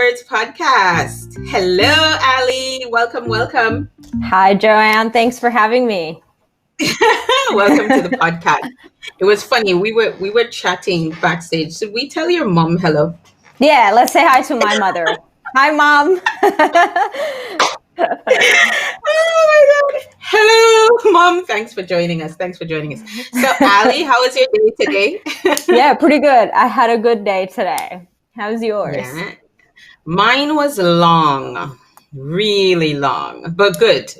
Words podcast. Hello, Ally. Welcome, welcome. Hi, Joanne. Thanks for having me. Welcome to the podcast. It was funny. We were chatting backstage. Should we tell your mom hello? Yeah, let's say hi to my mother. Hi, Mom. Oh my God. Hello, Mom. Thanks for joining us. So, Ally, how was your day today? Yeah, pretty good. I had a good day today. How's yours? Yeah. Mine was long, really long, but good.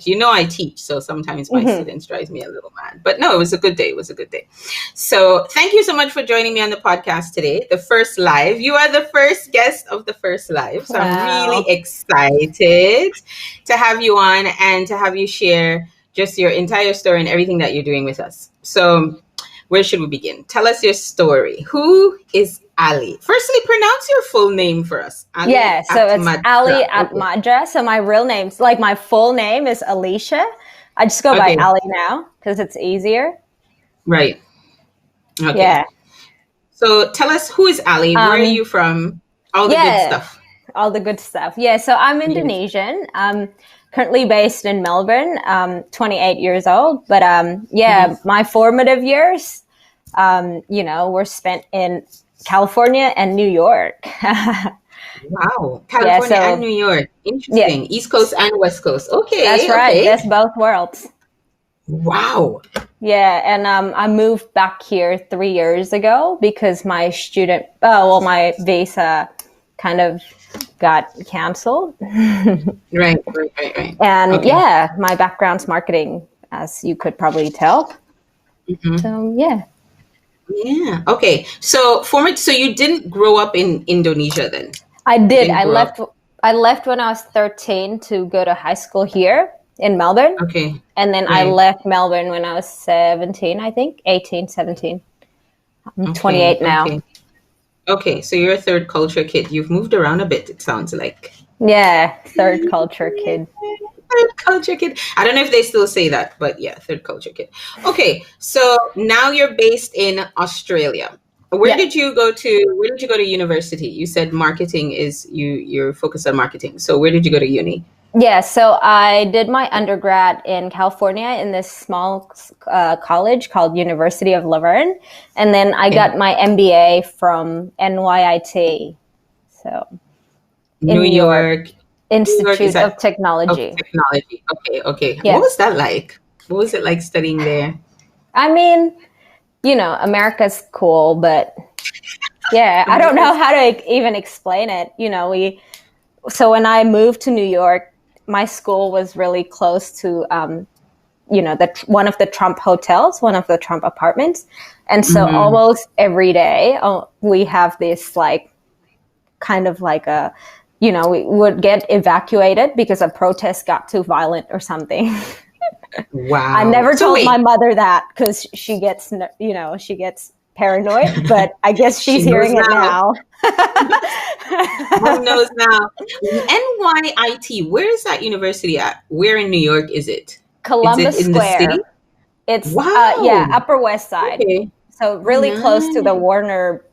You know, I teach, so sometimes my students drive me a little mad. But no, it was a good day. So thank you so much for joining me on the podcast today, the first live. You are the first guest of the first live. So I'm really excited to have you on and to have you share just your entire story and everything that you're doing with us. So where should we begin? Tell us your story. Who is Ally? Firstly, pronounce your full name for us. So it's Ally Atmajda. So my real name's my full name is Alicia. I just go by Ally now because it's easier. Right. Okay. Yeah. So tell us, who is Ally? Where are you from? All the good stuff. All the good stuff. Yeah. So I'm Indonesian. I'm currently based in Melbourne. 28 years old. But my formative years, were spent in California and New York. Wow. California and New York. Interesting. Yeah. East Coast and West Coast. Okay. That's right. That's both worlds. Wow. Yeah. And I moved back here 3 years ago because my visa kind of got canceled. Right. And my background's marketing, as you could probably tell. Mm-hmm. So, yeah. Yeah. Okay. So you didn't grow up in Indonesia then? I did. I left when I was 13 to go to high school here in Melbourne. Okay. And then I left Melbourne when I was 17, I think. 18, 17. I'm 28 now. Okay. So you're a third culture kid. You've moved around a bit, it sounds like. Yeah. Third culture kid. Third culture kid. I don't know if they still say that, but yeah, third culture kid. Okay, so now you're based in Australia. Where did you go to university? You said marketing is you're focused on marketing. So where did you go to uni? Yeah, so I did my undergrad in California in this small college called University of Laverne, and then I got my MBA from NYIT. So New York. Institute of Technology. Okay. Yeah. What was that like? What was it like studying there? I mean, America's cool, but I don't know how to even explain it. So when I moved to New York, my school was really close to, one of the Trump hotels, one of the Trump apartments. And so almost every day we have this we would get evacuated because a protest got too violent or something. Wow. I never told my mother that because she gets paranoid, but I guess she's hearing it now. Mom knows now. NYIT, where is that university at? Where in New York is it? Columbus is it in Square. The city? It's wow. Upper West Side. Okay. So really close to the Warner.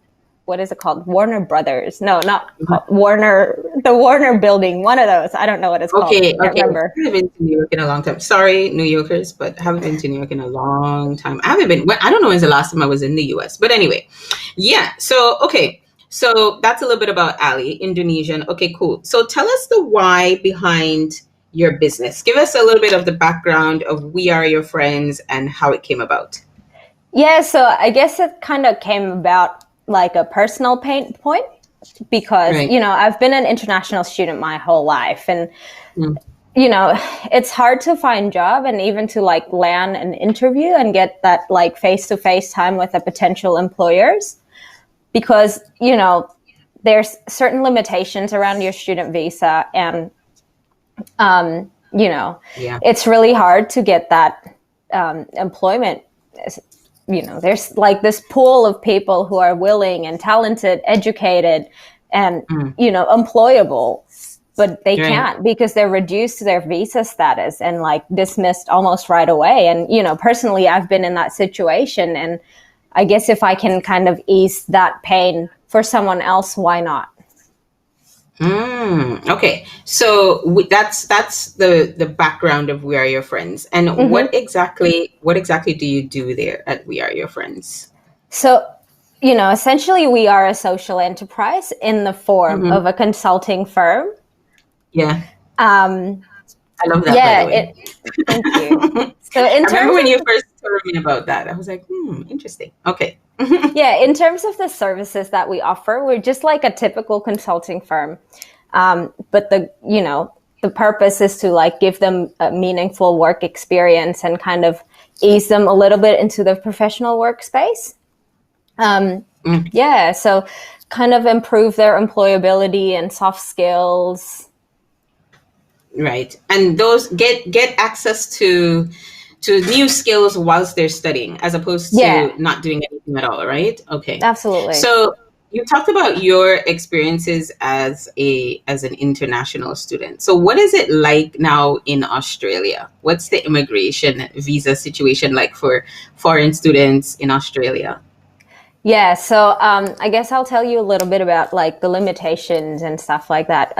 What is it called? Warner Brothers. No, not Warner. The Warner building. One of those. I don't know what it's called. I can't remember. I haven't been to New York in a long time. Sorry, New Yorkers, but I haven't been to New York in a long time. I don't know when's the last time I was in the US. But anyway, yeah. So, okay. So that's a little bit about Ally, Indonesian. Okay, cool. So tell us the why behind your business. Give us a little bit of the background of We Are Your Friends and how it came about. Yeah. So I guess it kind of came about like a personal pain point because, I've been an international student my whole life and, it's hard to find a job and even to land an interview and get that face-to-face time with the potential employers because, there's certain limitations around your student visa and, it's really hard to get that employment. There's this pool of people who are willing and talented, educated, and, employable, but they can't because they're reduced to their visa status and dismissed almost right away. And, personally, I've been in that situation. And I guess if I can kind of ease that pain for someone else, why not? Okay, so that's the background of We Are Your Friends, and what exactly do you do there at We Are Your Friends? So, essentially, we are a social enterprise in the form Mm-hmm. of a consulting firm. Yeah, Um, I love that, by the yeah, way. thank you. So, I in remember terms when you of first told me about that. I was like, interesting. Okay. in terms of the services that we offer, we're just like a typical consulting firm. But the purpose is to like give them a meaningful work experience and kind of ease them a little bit into the professional workspace. So kind of improve their employability and soft skills. Right, and those get access to new skills whilst they're studying, as opposed Yeah, to not doing anything at all, right? Okay. absolutely. So you talked about your experiences as an international student. So what is it like now in Australia? What's the immigration visa situation like for foreign students in Australia? Yeah, so I guess I'll tell you a little bit about like the limitations and stuff like that,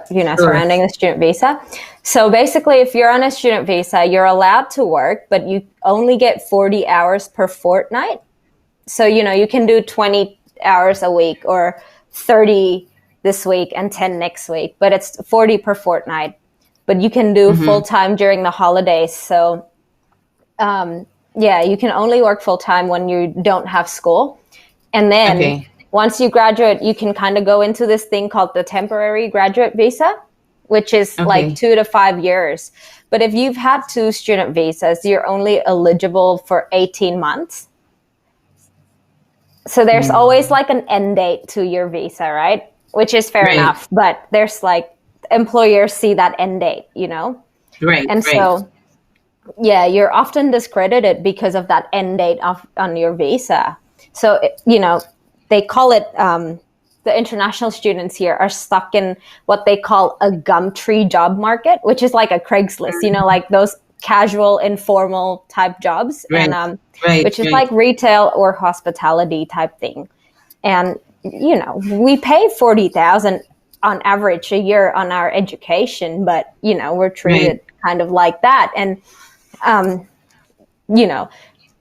Sure. surrounding the student visa. So basically, if you're on a student visa, you're allowed to work, but you only get 40 hours per fortnight. So, you can do 20 hours a week or 30 this week and 10 next week, but it's 40 per fortnight. But you can do full time during the holidays. So, you can only work full time when you don't have school. And then Okay. once you graduate, you can kind of go into this thing called the temporary graduate visa, which is like Okay. 2 to 5 years. But if you've had 2 student visas, you're only eligible for 18 months. So there's always like an end date to your visa, right? Which is fair Right. enough. But there's like employers see that end date, Right. And Right. so, you're often discredited because of that end date on your visa. So, they call it, the international students here are stuck in what they call a Gumtree job market, which is like a Craigslist, like those casual, informal type jobs, Right. and Right. which is Right. like retail or hospitality type thing. And, we pay 40,000 on average a year on our education, but, we're treated kind of like that. And,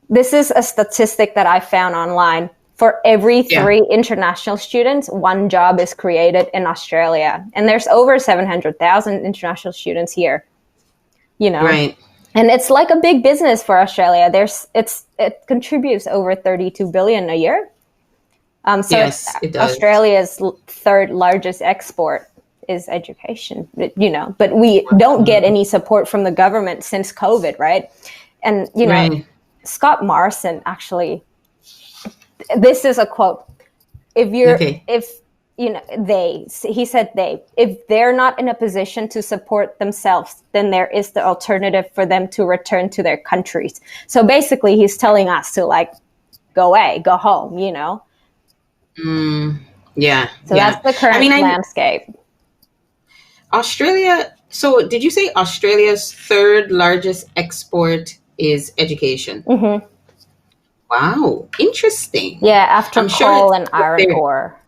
this is a statistic that I found online. For every 3 international students, 1 job is created in Australia. And there's over 700,000 international students here, Right. And it's like a big business for Australia. It contributes over 32 billion a year. So Yes, it does. Australia's 3rd largest export is education, but we don't get any support from the government since COVID, right? And, Right. Scott Morrison actually, this is a quote. He said if they're not in a position to support themselves, then there is the alternative for them to return to their countries. So basically he's telling us to like, go away, go home, Yeah. So Yeah. that's the current landscape. Australia. So did you say Australia's 3rd largest export is education? Mm-hmm. Wow. Interesting. Yeah, after I'm sure coal it's and up iron there. ore.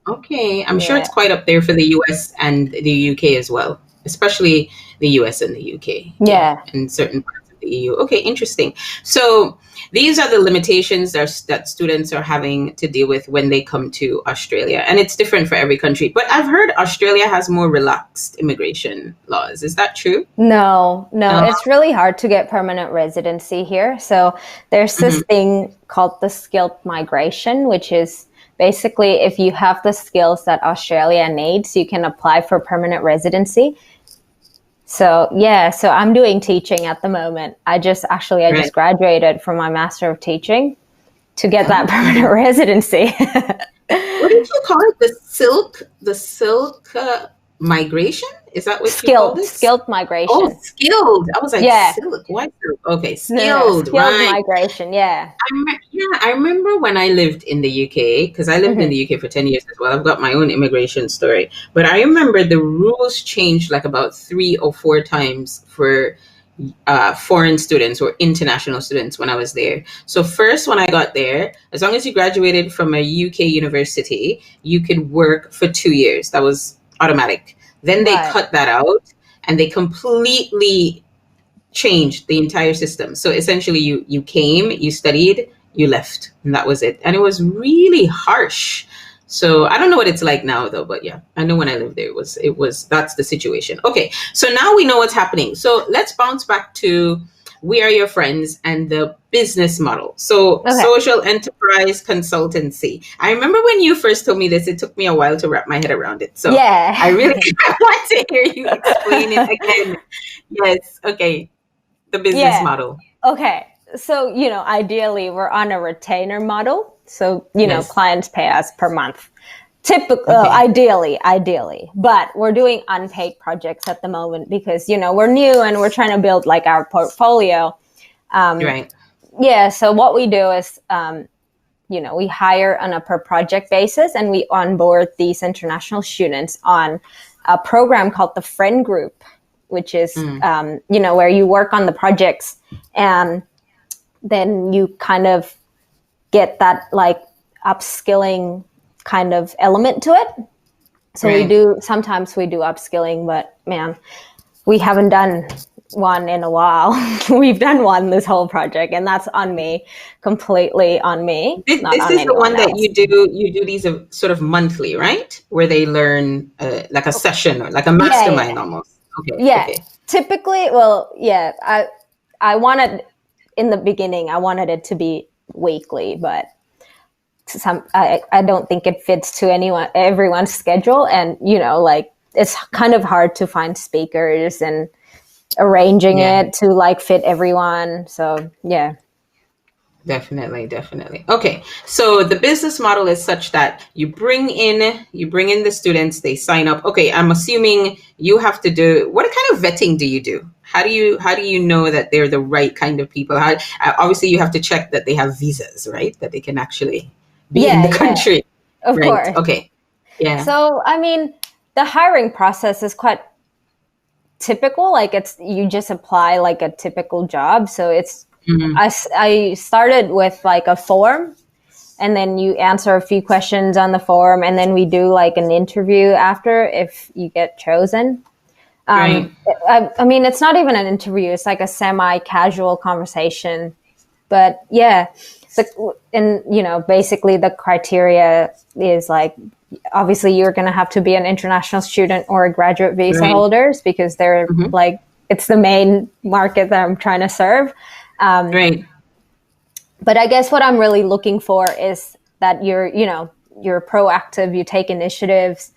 Okay. I'm sure it's quite up there for the US and the UK as well, especially the US and the UK. Yeah. And certain parts of the EU. Okay. Interesting. So these are the limitations that students are having to deal with when they come to Australia. And it's different for every country. But I've heard Australia has more relaxed immigration laws. Is that true? No, it's really hard to get permanent residency here. So there's this thing called the skilled migration, which is basically if you have the skills that Australia needs, you can apply for permanent residency. So so I'm doing teaching at the moment. I just graduated from my Master of Teaching to get that permanent residency. What did you call it? The silk migration? Is that what you called it? Skilled migration. Oh, skilled. I was like, silk. Why silk? Okay, skilled. Right. Migration. Yeah. I remember when I lived in the UK, because I lived in the UK for 10 years as well. I've got my own immigration story. But I remember the rules changed like about 3 or 4 times for foreign students or international students when I was there. So first, when I got there, as long as you graduated from a UK university, you could work for 2 years. That was automatic. Then they Right. cut that out and they completely changed the entire system. So essentially you came, you studied, you left, and that was it. And it was really harsh. So I don't know what it's like now though, but yeah, I know when I lived there, it was that's the situation. Okay, so now we know what's happening. So let's bounce back to We Are Your Friends and the business model. So Okay. social enterprise consultancy. I remember when you first told me this, it took me a while to wrap my head around it. So Yeah. I really want to hear you explain it again. Yes. Okay. The business model. Okay. So, ideally we're on a retainer model. So, Yes. clients pay us per month. Typically, Okay. ideally, but we're doing unpaid projects at the moment because, we're new and we're trying to build like our portfolio. Right. Yeah. So what we do is, we hire on a per project basis and we onboard these international students on a program called the Friend Group, which is, where you work on the projects and then you kind of get that like upskilling kind of element to it. So Right. sometimes we do upskilling, but man, we haven't done one in a while. We've done one this whole project and that's on me, completely on me, not This on is the anyone one that else. you do these sort of monthly, right? Where they learn like a session or like a Yeah, mastermind yeah. almost. Okay. Yeah. Okay. Typically, well, yeah, I wanted in the beginning, I wanted it to be weekly, but I don't think it fits to everyone's schedule. And, like it's kind of hard to find speakers and arranging Yeah. it to like fit everyone. So yeah. Definitely, definitely. Okay. So the business model is such that you bring in the students, they sign up. Okay, I'm assuming you have to do what kind of vetting do you do? How do you know that they're the right kind of people? Obviously you have to check that they have visas, right? That they can actually be in Yeah. the Yeah. country. Of Right. course. Okay. Yeah. So, I mean, the hiring process is quite typical. Like you just apply like a typical job. So Mhm. I started with like a form and then you answer a few questions on the form and then we do like an interview after if you get chosen. Right. I mean, it's not even an interview. It's like a semi-casual conversation. But yeah, basically the criteria is like, obviously you're going to have to be an international student or a graduate visa Right. holders because they're Mhm. like, it's the main market that I'm trying to serve. Right. But I guess what I'm really looking for is that you're proactive, you take initiatives,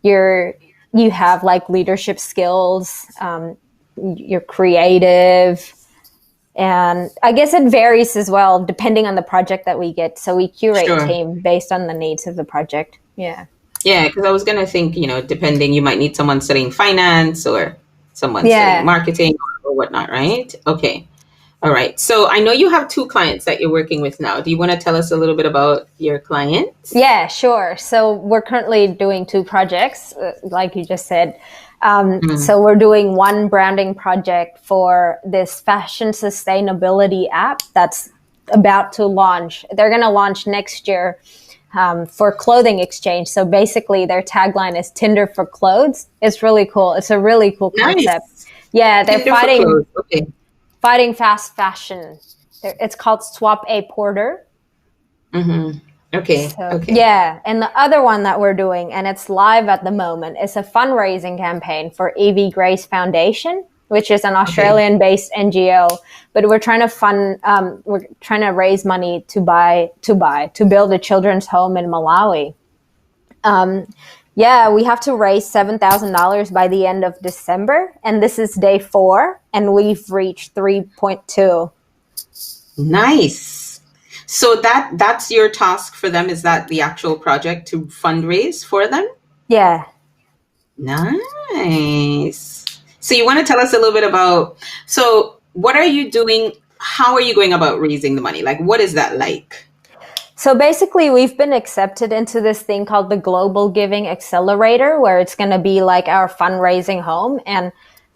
you have like leadership skills, you're creative. And I guess it varies as well, depending on the project that we get. So we curate a Sure. team based on the needs of the project. Yeah. Yeah, because I was gonna think, depending, you might need someone studying finance or someone studying Yeah. marketing or whatnot, right? Okay. All right. So I know you have two clients that you're working with now. Do you want to tell us a little bit about your clients? Yeah, sure. So we're currently doing two projects, like you just said. Mm. So we're doing one branding project for this fashion sustainability app that's about to launch. They're going to launch next year for clothing exchange. So basically their tagline is Tinder for clothes. It's really cool. It's a really cool concept. Nice. Yeah, they're Tinder for clothes. Okay. fighting fast fashion. It's called Swap A Porter. Mm-hmm. Okay. So Okay. yeah, and the other one that we're doing, and it's live at the moment, is a fundraising campaign for Evie Grace Foundation, which is an Okay. Australian-based NGO. But we're trying to raise money to build a children's home in Malawi. Yeah, we have to raise $7,000 by the end of December, and this is day 4, and we've reached 3.2. Nice. So that's your task for them. Is that the actual project to fundraise for them? Yeah. Nice. So you want to tell us a little bit about, so what are you doing? How are you going about raising the money? Like, what is that like? So basically, we've been accepted into this thing called the Global Giving Accelerator, where it's going to be like our fundraising home. And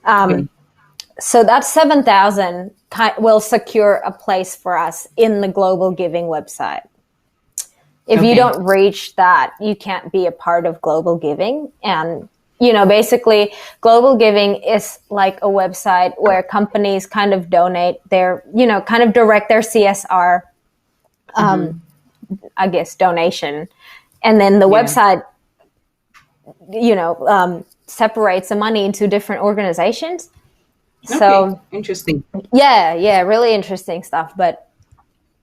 Okay. so that 7,000 will secure a place for us in the Global Giving website. If you Okay. don't reach that, you can't be a part of Global Giving. And basically Global Giving is like a website where companies kind of donate their, kind of direct their CSR, I guess, donation. And then the website, separates the money into different organizations. Okay. So interesting. Yeah, really interesting stuff. But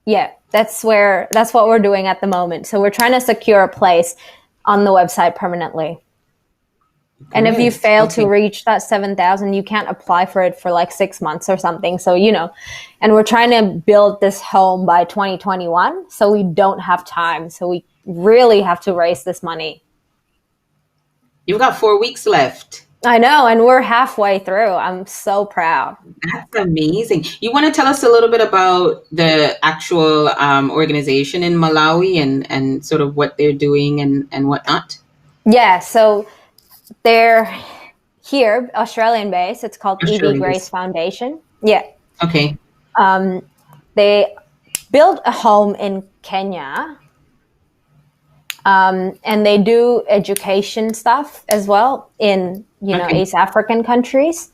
yeah, that's what we're doing at the moment. So we're trying to secure a place on the website permanently. And if you fail to reach that 7,000, you can't apply for it for like 6 months or something. So, and we're trying to build this home by 2021. So we don't have time. So we really have to raise this money. You've got 4 weeks left. I know. And we're halfway through. I'm so proud. That's amazing. You want to tell us a little bit about the actual organization in Malawi and sort of what they're doing and whatnot? Yeah. So they're here, Australian based. It's called Evie Grace Foundation. Yeah. Okay. They built a home in Kenya. And they do education stuff as well in, East African countries.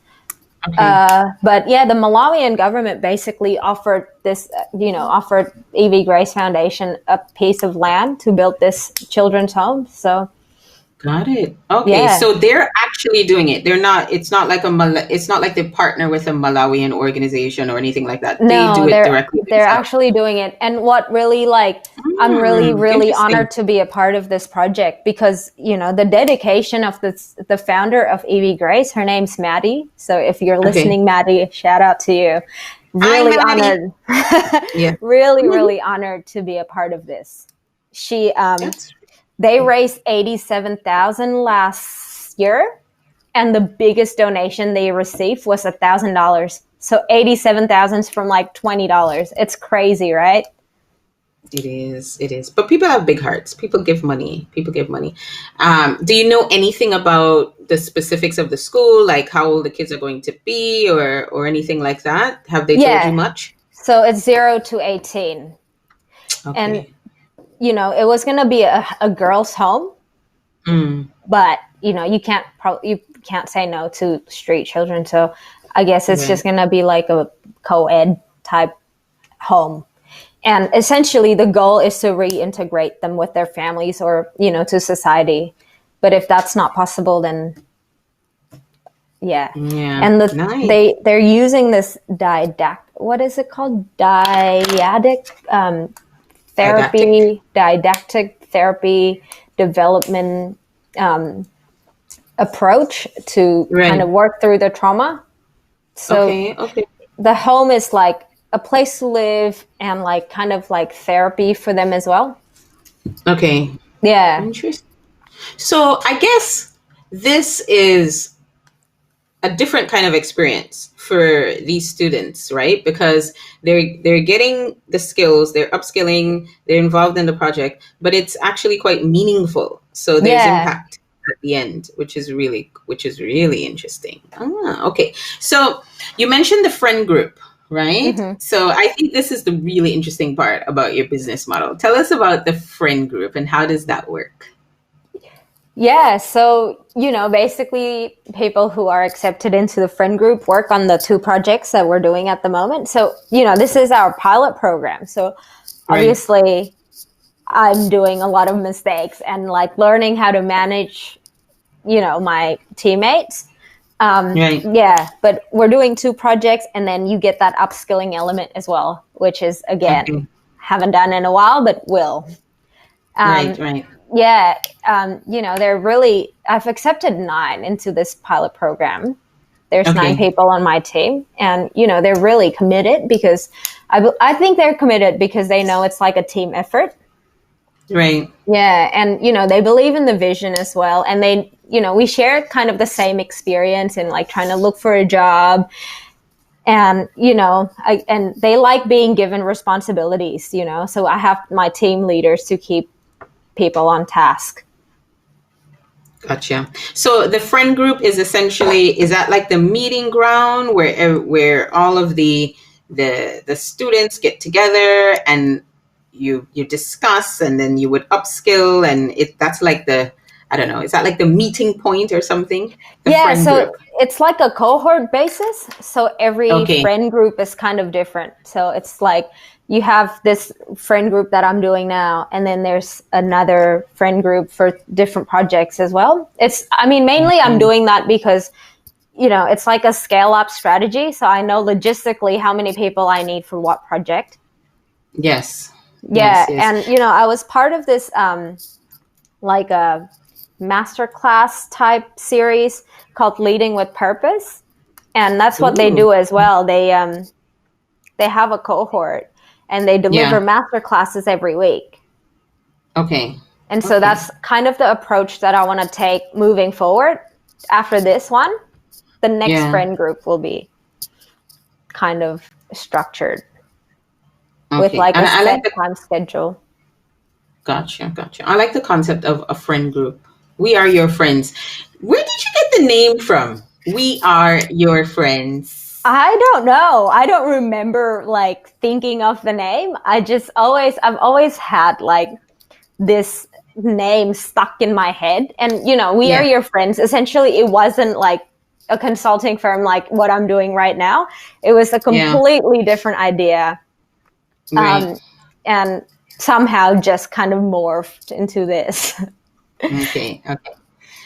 Okay. But yeah, the Malawian government basically offered this, offered Evie Grace Foundation a piece of land to build this children's home. So. Got it. Okay, yeah. So they're actually doing it. They're not. It's not like it's not like they partner with a Malawian organization or anything like that. No, they do it directly. They're actually doing it. And what really I'm really honored to be a part of this project because the dedication of the founder of Evie Grace. Her name's Maddie. So if you're listening, Maddie, shout out to you. Really honored. Yeah. Really honored to be a part of this. They raised $87,000 last year, and the biggest donation they received was $1,000. So $87,000 from like $20. It's crazy, right? It is. But people have big hearts. People give money. Do you know anything about the specifics of the school, like how old the kids are going to be, or anything like that? Have they told you much? So it's 0 to 18, and it was going to be a girl's home, but you can't say no to street children. So I guess it's just going to be like a co-ed type home. And essentially the goal is to reintegrate them with their families or, to society. But if that's not possible, then and they're using this what is it called? Didactic therapy development approach to kind of work through the trauma. So the home is like a place to live and like kind of like therapy for them as well. Okay. Yeah. Interesting. So I guess this is a different kind of experience for these students, right? Because they're getting the skills, they're upskilling, they're involved in the project, but it's actually quite meaningful. So there's impact at the end, which is really interesting. Okay. So you mentioned the friend group, right? Mm-hmm. So I think this is the really interesting part about your business model. Tell us about the friend group and how does that work? Yeah, so, basically people who are accepted into the friend group work on the 2 projects that we're doing at the moment. So, this is our pilot program. So obviously I'm doing a lot of mistakes and like learning how to manage, my teammates. Yeah, but we're doing 2 projects and then you get that upskilling element as well, which is, again, haven't done in a while, but will. Right. Yeah, I've accepted 9 into this pilot program. There's 9 people on my team and, they're really committed because I think they're committed because they know it's like a team effort. Right. Yeah. And, they believe in the vision as well. And they, we share kind of the same experience in like trying to look for a job. And, and they like being given responsibilities, so I have my team leaders to keep people on task. Gotcha. So the friend group is that like the meeting ground where all of the students get together and you discuss and then you would upskill and that's like the I don't know, is that like the meeting point or something? The Yeah, friend so group. it's like a cohort basis. So every Okay. friend group is kind of different. So it's like you have this friend group that I'm doing now, and then there's another friend group for different projects as well. Mainly I'm doing that because, it's like a scale up strategy. So I know logistically how many people I need for what project. Yes. Yeah. Yes. And, I was part of this, like a masterclass type series called Leading with Purpose. And that's what they Ooh. do as well. They have a cohort and they deliver master classes every week. Okay. And so that's kind of the approach that I want to take moving forward. After this one, the next friend group will be kind of structured with like a set time schedule. Gotcha. I like the concept of a friend group. We are your friends. Where did you get the name from? We are your friends. I don't know. I don't remember like thinking of the name. I've always had like this name stuck in my head. And, we are your friends. Essentially, it wasn't like a consulting firm like what I'm doing right now. It was a completely different idea. Right. And somehow just kind of morphed into this. Okay.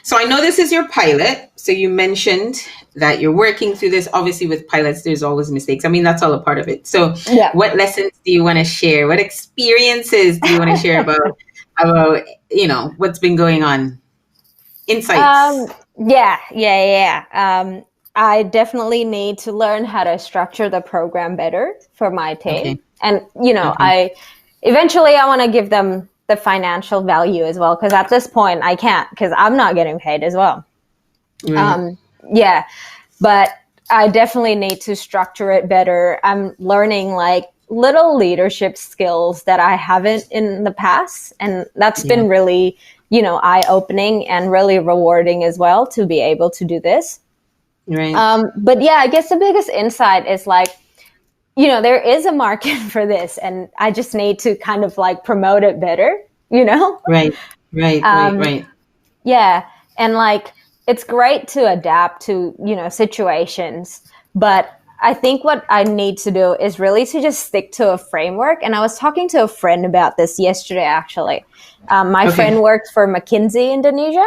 So I know this is your pilot. So you mentioned that you're working through this. Obviously, with pilots, there's always mistakes. I mean, that's all a part of it. So what lessons do you want to share? What experiences do you want to share about what's been going on? Insights. I definitely need to learn how to structure the program better for my team. Okay. And, I want to give them the financial value as well. Because at this point I can't, because I'm not getting paid as well. Right. But I definitely need to structure it better. I'm learning like little leadership skills that I haven't in the past. And that's been really, eye-opening and really rewarding as well to be able to do this. Right. I guess the biggest insight is like, there is a market for this and I just need to kind of like promote it better, Right. Yeah. And like, it's great to adapt to, situations, but I think what I need to do is really to just stick to a framework. And I was talking to a friend about this yesterday, actually. My friend works for McKinsey, Indonesia.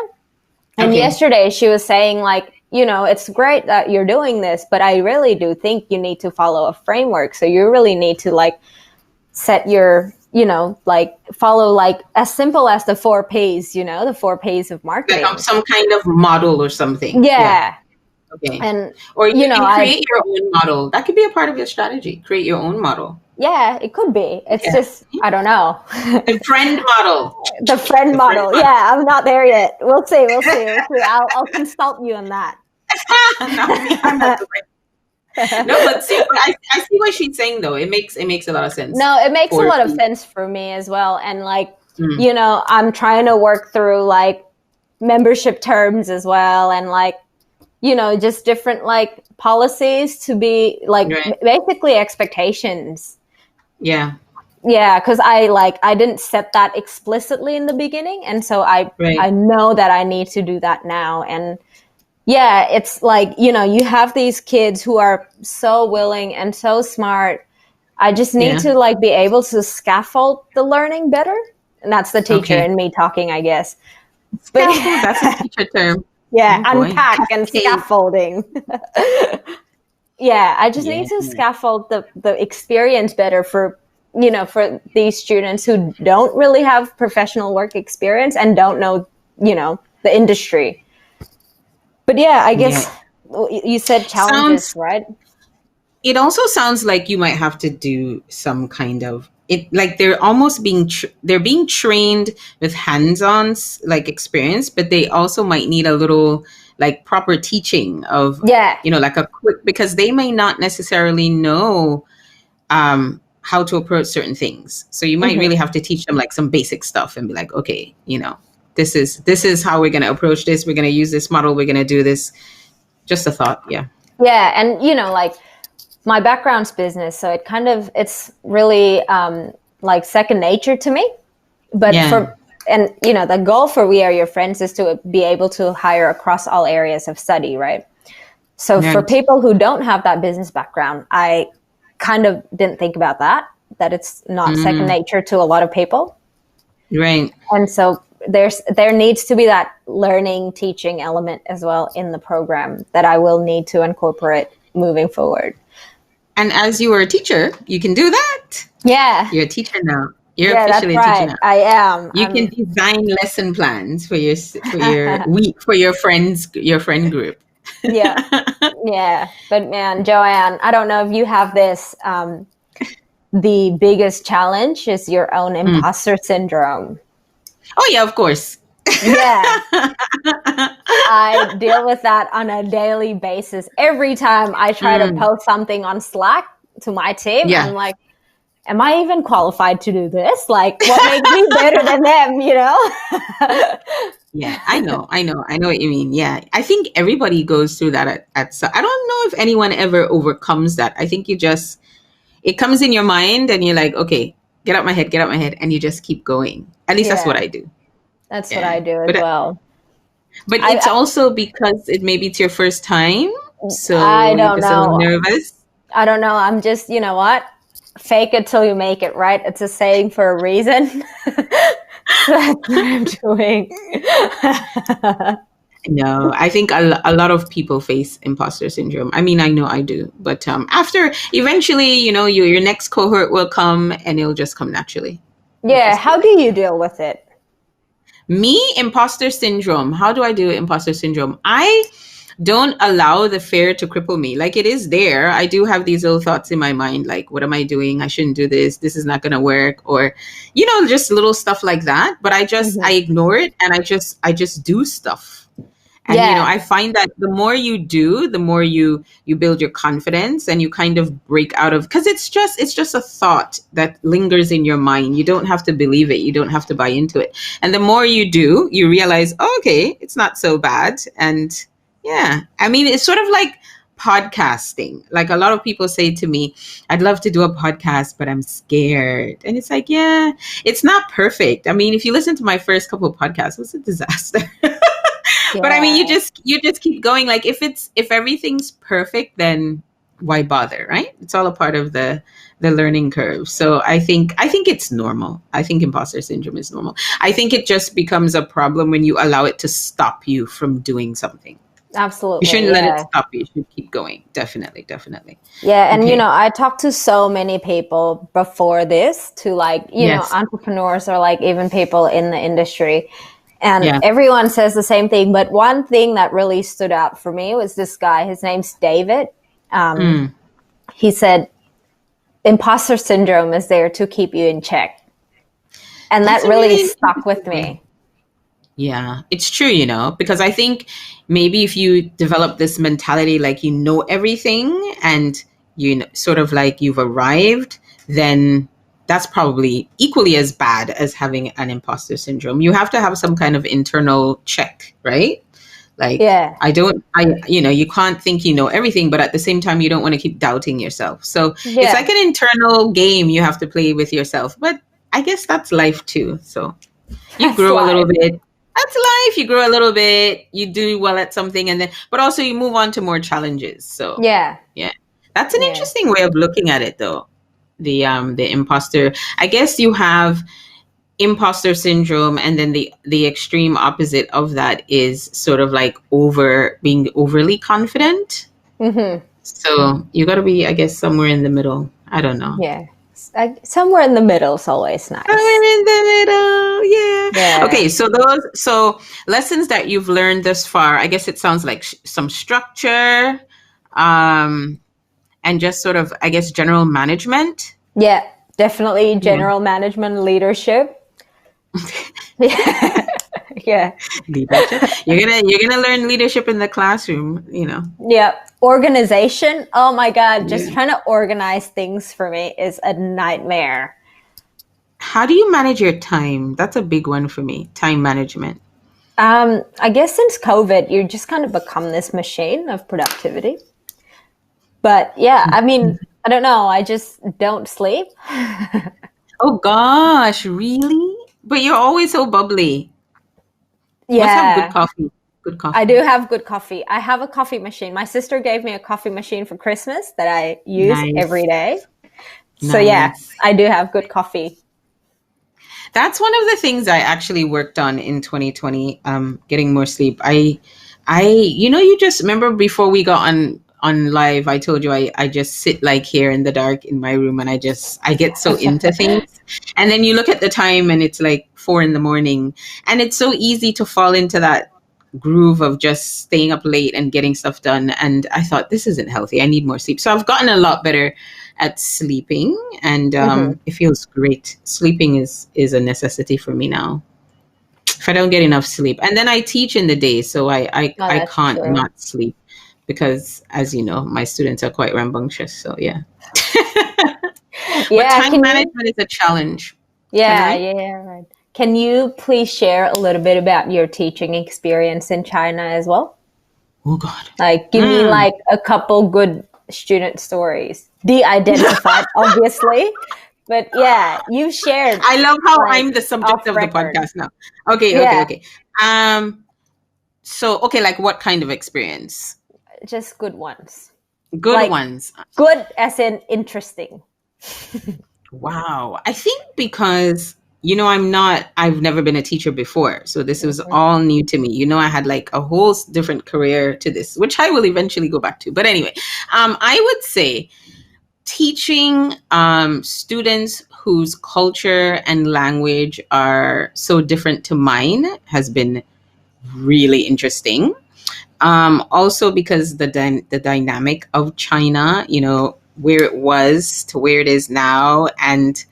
And yesterday she was saying like, it's great that you're doing this, but I really do think you need to follow a framework. So you really need to like set your, like follow like as simple as the 4 Ps, the 4 Ps of marketing. Like some kind of model or something. Yeah. Okay. And or you can create your own model. That could be a part of your strategy. Create your own model. Yeah, it could be. It's just, I don't know. The friend model. The friend model. Yeah, I'm not there yet. We'll see. I'll consult you on that. No, but see, I see what she's saying though. It makes a lot of sense. No, it makes a lot of sense for me as well. And like, I'm trying to work through like membership terms as well. And like, just different like policies to be like basically expectations. Yeah. Yeah, because I didn't set that explicitly in the beginning. And so I know that I need to do that now. And yeah, it's like, you have these kids who are so willing and so smart. I just need to like be able to scaffold the learning better. And that's the teacher in me talking, I guess. But that's a teacher term. Yeah, unpack and scaffolding. I just need to scaffold the experience better for these students who don't really have professional work experience and don't know, the industry. But I guess you said challenges, right? It also sounds like you might have to do some kind of like they're almost they're being trained with hands-on like experience, but they also might need a little like proper teaching of like a quick, because they may not necessarily know how to approach certain things. So you might really have to teach them like some basic stuff and be like, okay, this is how we're going to approach this. We're going to use this model. We're going to do this. Just a thought. Yeah. And like my background's business, so it's really like second nature to me. But and the goal for We Are Your Friends is to be able to hire across all areas of study, right? So for people who don't have that business background, I kind of didn't think about that it's not second nature to a lot of people. Right. And so there needs to be that learning, teaching element as well in the program that I will need to incorporate moving forward. And as you were a teacher, you can do that. Yeah. You're a teacher now. You're officially a teacher now. I am. You can design lesson plans for your week, for your friend group. Yeah. But man, Joanne, I don't know if you have this. The biggest challenge is your own imposter syndrome. Oh yeah, of course. Yeah. I deal with that on a daily basis. Every time I try to post something on Slack to my team, I'm like, am I even qualified to do this? Like, what makes me better than them, Yeah, I know what you mean. Yeah, I think everybody goes through that at I don't know if anyone ever overcomes that. I think it comes in your mind and you're like, okay, get out my head, and you just keep going. At least that's what I do. That's what I do as well. But it's also because maybe it's your first time, so I don't know. A little nervous. I don't know. I'm just, you know what? Fake it till you make it, right? It's a saying for a reason. That's what I'm doing. No, I think a lot of people face imposter syndrome. I mean, I know I do, but after eventually, your next cohort will come and it'll just come naturally. Yeah. How do you deal with it? Me, imposter syndrome. How do I do imposter syndrome? I don't allow the fear to cripple me. Like, it is there. I do have these little thoughts in my mind, like, what am I doing? I shouldn't do this. This is not going to work. Or, just little stuff like that. But I ignore it and I just do stuff. And, I find that the more you do, the more you build your confidence and you kind of break out of, because it's just a thought that lingers in your mind. You don't have to believe it. You don't have to buy into it. And the more you do, you realize, okay, it's not so bad. And yeah, I mean, it's sort of like podcasting. Like, a lot of people say to me, I'd love to do a podcast, but I'm scared. And it's like, yeah, it's not perfect. I mean, if you listen to my first couple of podcasts, it was a disaster. Yeah. But I mean, you just keep going. Like, if everything's perfect, then why bother, right? It's all a part of the learning curve. So I think it's normal. I think imposter syndrome is normal. I think it just becomes a problem when you allow it to stop you from doing something. Absolutely. You shouldn't let it stop you. You should keep going. Definitely. Yeah. And, I talked to so many people before this, to like, entrepreneurs or like even people in the industry. And everyone says the same thing. But one thing that really stood out for me was this guy. His name's David. He said, imposter syndrome is there to keep you in check. And that really stuck with me. Yeah, it's true, because I think maybe if you develop this mentality, like, everything and sort of like you've arrived, then that's probably equally as bad as having an imposter syndrome. You have to have some kind of internal check, right? Like, you can't think you know everything, but at the same time, you don't want to keep doubting yourself. So it's like an internal game you have to play with yourself. But I guess that's life too. So you grow a little bit. That's life. You grow a little bit. You do well at something, but also you move on to more challenges. So yeah, that's an interesting way of looking at it, though. The imposter. I guess you have imposter syndrome, and then the extreme opposite of that is sort of like being overly confident. Mm-hmm. So you got to be, I guess, somewhere in the middle. I don't know. Yeah, somewhere in the middle is always nice. Somewhere in the middle, yeah. Okay, so lessons that you've learned thus far. I guess it sounds like some structure, and just sort of, I guess, general management. Yeah, definitely general management, leadership. Yeah. Leadership. You're gonna learn leadership in the classroom, Yeah. Organization. Oh my God. Just trying to organize things for me is a nightmare. How do you manage your time? That's a big one for me. Time management. I guess since COVID, you just kind of become this machine of productivity. But yeah, I mean, I don't know. I just don't sleep. Oh gosh, really? But you're always so bubbly. You must have good Yeah, coffee. Good I coffee. do have good coffee. I have a coffee machine. My sister gave me a coffee machine for Christmas that I use Nice. every day. So yeah, Nice. I do have good coffee. That's one of the things I actually worked on in 2020, getting more sleep. You just remember before we got on live, I told you I just sit like here in the dark in my room and I get so into things. And then you look at the time and it's like 4 a.m. and it's so easy to fall into that groove of just staying up late and getting stuff done. And I thought, this isn't healthy. I need more sleep. So I've gotten a lot better at sleeping, and it feels great. Sleeping is a necessity for me now. If I don't get enough sleep, and then I teach in the day, so Oh, I that's can't true. not sleep because, as you know, my students are quite rambunctious. So yeah, but Yeah, time management is a challenge. Can I? yeah, right. Can you please share a little bit about your teaching experience in China as well? Oh God. Like, give me like a couple good student stories. De-identified, obviously. But yeah, you shared I love how like I'm the subject off of the record. podcast now. Okay, okay, Yeah, okay. So okay, like what kind of experience? just good ones. Good Like, ones. good as in interesting. Wow. I think because, I've never been a teacher before. So this was Mhm. all new to me. I had like a whole different career to this, which I will eventually go back to. But anyway, I would say teaching students whose culture and language are so different to mine has been really interesting. Also because the dynamic of China, where it was to where it is now, and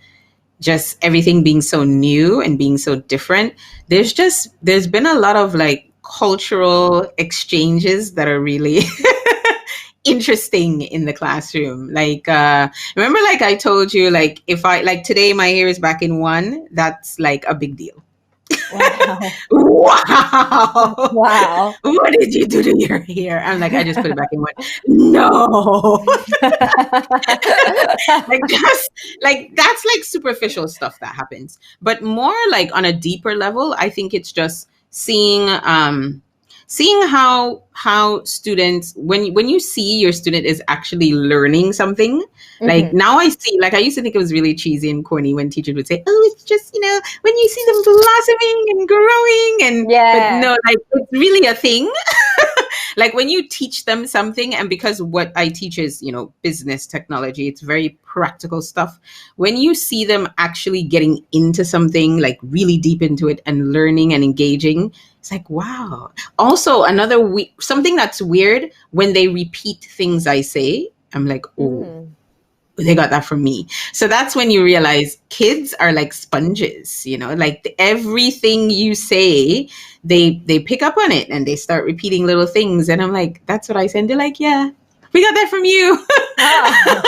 just everything being so new and being so different, there's been a lot of like cultural exchanges that are really interesting in the classroom. Like remember, like I told you, like if I like today my hair is back in one, that's like a big deal. Wow. Wow. Wow. What did you do to your hair? I'm like, I just put it back in one. No. Like just like that's like superficial stuff that happens. But more like on a deeper level, I think it's just seeing how students, when you see your student is actually learning something. Like Mhm. now I see, like I used to think it was really cheesy and corny when teachers would say, oh, it's just, when you see them blossoming and growing, but Yeah. no, like it's really a thing. Like when you teach them something, and because what I teach is, business technology, it's very practical stuff. When you see them actually getting into something, like really deep into it and learning and engaging, it's like, wow. Also, something that's weird, when they repeat things I say, I'm like, oh, Mm. they got that from me. So that's when you realize kids are like sponges, like everything you say, they pick up on it and they start repeating little things. And I'm like, that's what I say. And they're like, yeah, we got that from you. Oh.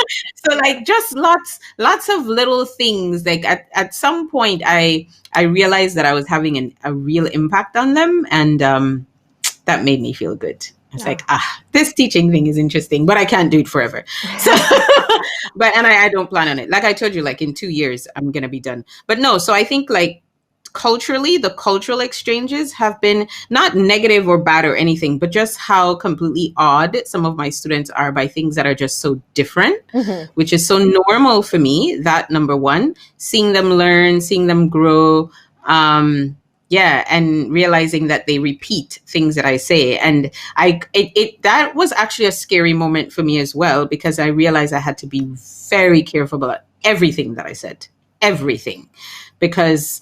So like just lots of little things. Like at some point I realized that I was having a real impact on them, and that made me feel good. It's like, this teaching thing is interesting, but I can't do it forever. So, and I don't plan on it. Like I told you, like in 2 years, I'm going to be done. But no, so I think like culturally, the cultural exchanges have been not negative or bad or anything, but just how completely odd some of my students are by things that are just so different, Mhm. which is so normal for me. That number one, seeing them learn, seeing them grow. Yeah, and realizing that they repeat things that I say, and that was actually a scary moment for me as well, because I realized I had to be very careful about everything that I said, everything, because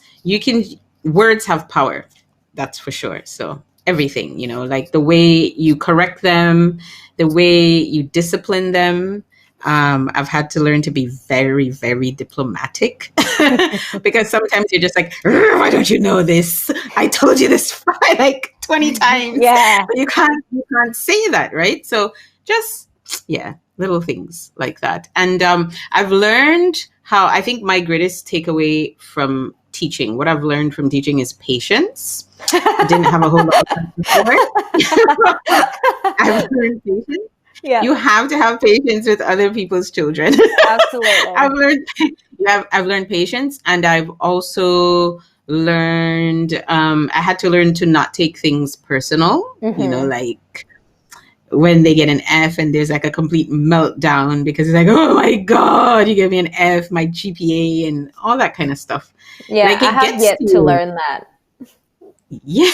words have power, that's for sure. So everything, like the way you correct them, the way you discipline them. I've had to learn to be very, very diplomatic because sometimes you're just like, why don't you know this? I told you this like 20 times. Yeah. But you can't say that, right? So just, yeah, little things like that. And I've learned how, I think my greatest takeaway from teaching, what I've learned from teaching is patience. I didn't have a whole lot of time before. I've learned patience. Yeah. You have to have patience with other people's children. Absolutely. I've learned I've learned patience, and I've also learned, I had to learn to not take things personal, like when they get an F and there's like a complete meltdown because it's like, oh my God, you gave me an F, my GPA and all that kind of stuff. Yeah, like I have yet to learn that. Yeah.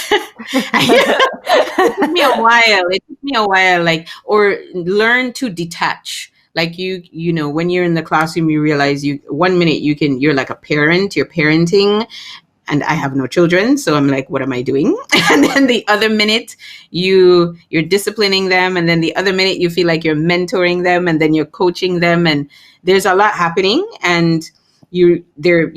It took me a while. Like, or learn to detach. Like when you're in the classroom, you realize 1 minute you're like a parent, you're parenting, and I have no children, so I'm like, what am I doing? And then the other minute you're disciplining them, and then the other minute you feel like you're mentoring them, and then you're coaching them, and there's a lot happening, and they're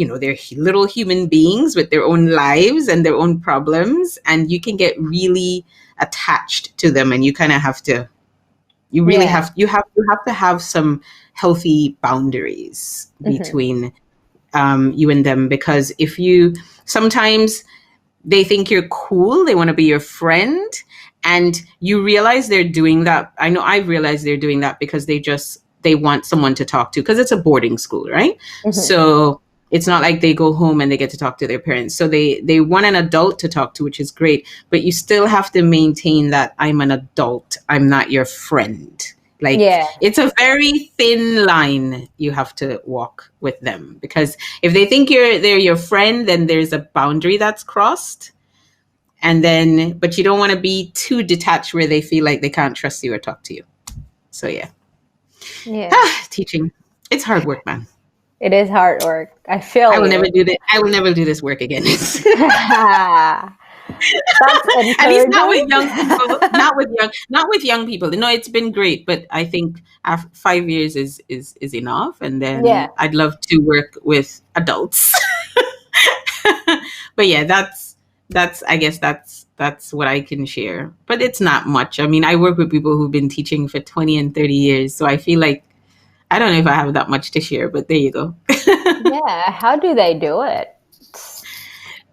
little human beings with their own lives and their own problems, and you can get really attached to them, and you kind of have to have some healthy boundaries between you and them, because sometimes they think you're cool, they want to be your friend, and you realize they're doing that. I know I've realized they're doing that because they want someone to talk to, because it's a boarding school, right? So it's not like they go home and they get to talk to their parents. So they want an adult to talk to, which is great, but you still have to maintain that I'm an adult, I'm not your friend. Like, it's a very thin line you have to walk with them, because if they think they're your friend, then there's a boundary that's crossed. But you don't want to be too detached where they feel like they can't trust you or talk to you. So teaching, it's hard work, man. It is hard work. I will never do that. I will never do this work again. At least not with young people. Not with young people. It's been great, but I think after 5 years is enough. And then I'd love to work with adults. But I guess that's what I can share. But it's not much. I mean, I work with people who've been teaching for 20 and 30 years, so I feel like I don't know if I have that much to share. But there you go. How do they do it?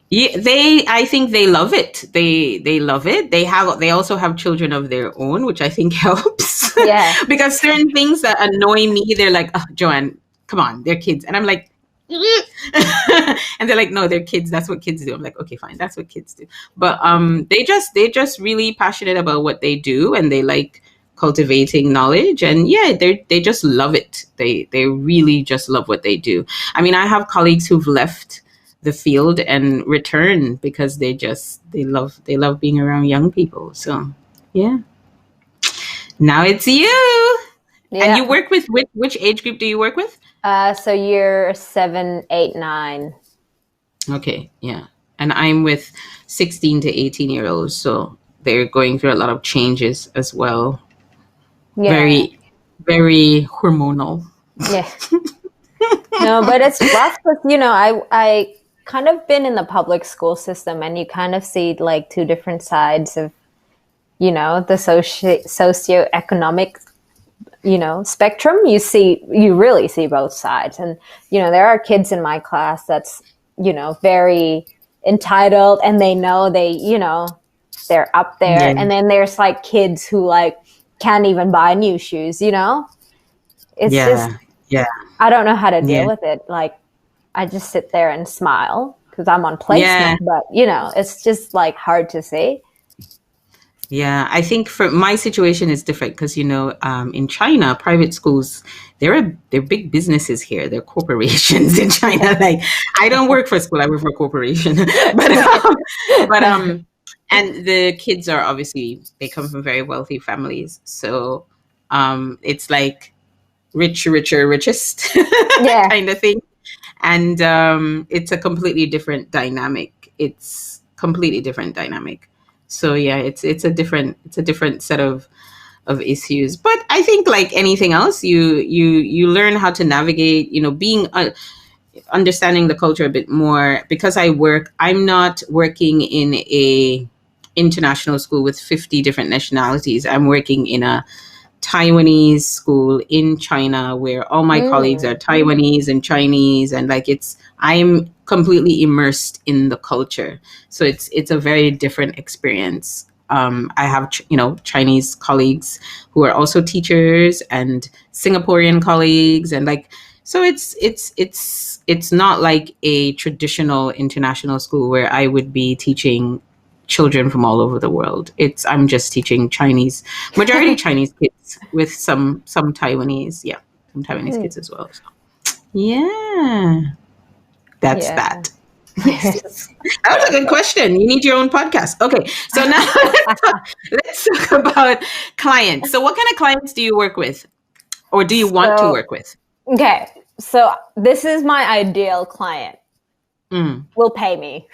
Yeah, I think they love it. They love it. They also have children of their own, which I think helps. Yeah. Because certain things that annoy me, they're like, oh, Joanne, come on, they're kids. And I'm like, and they're like, no, they're kids. That's what kids do. I'm like, okay, fine. That's what kids do. But they're just really passionate about what they do, and they like cultivating knowledge, and they just love it. They really just love what they do. I mean, I have colleagues who've left the field and return because they love being around young people. So now it's you. And you work with which age group do you work with? So year 7, 8, 9. Okay, yeah. And I'm with 16 to 18-year-olds, so they're going through a lot of changes as well. Yeah. Very, very hormonal. Yeah. No, but it's rough because, I kind of been in the public school system, and you kind of see like two different sides of, the socioeconomic, spectrum. You really see both sides. And, there are kids in my class that's, very entitled, and they know they're up there. Yeah. And then there's like kids who like can't even buy new shoes, It's just, I don't know how to deal with it. Like, I just sit there and smile because I'm on placement, but it's just like hard to see. Yeah, I think for my situation is different because in China, private schools, they're big businesses here. They're corporations in China. Like, I don't work for a school; I work for a corporation. but and the kids are obviously, they come from very wealthy families, so it's like richer, richest kind of thing. And it's a completely different dynamic. So it's a different set of issues. But I think like anything else, you learn how to navigate, being understanding the culture a bit more. Because I'm not working in a international school with 50 different nationalities. I'm working in a Taiwanese school in China where all my colleagues are Taiwanese and Chinese, and like I'm completely immersed in the culture. So it's a very different experience. I have Chinese colleagues who are also teachers, and Singaporean colleagues, and like, so it's it's not like a traditional international school where I would be teaching children from all over the world. I'm just teaching Chinese, majority Chinese kids with some Taiwanese, some Taiwanese kids as well. So, yeah, that's that. That was a good question. You need your own podcast. Okay, so now let's talk about clients. So what kind of clients do you work with, or do you want to work with? Okay, so this is my ideal client. Will pay me.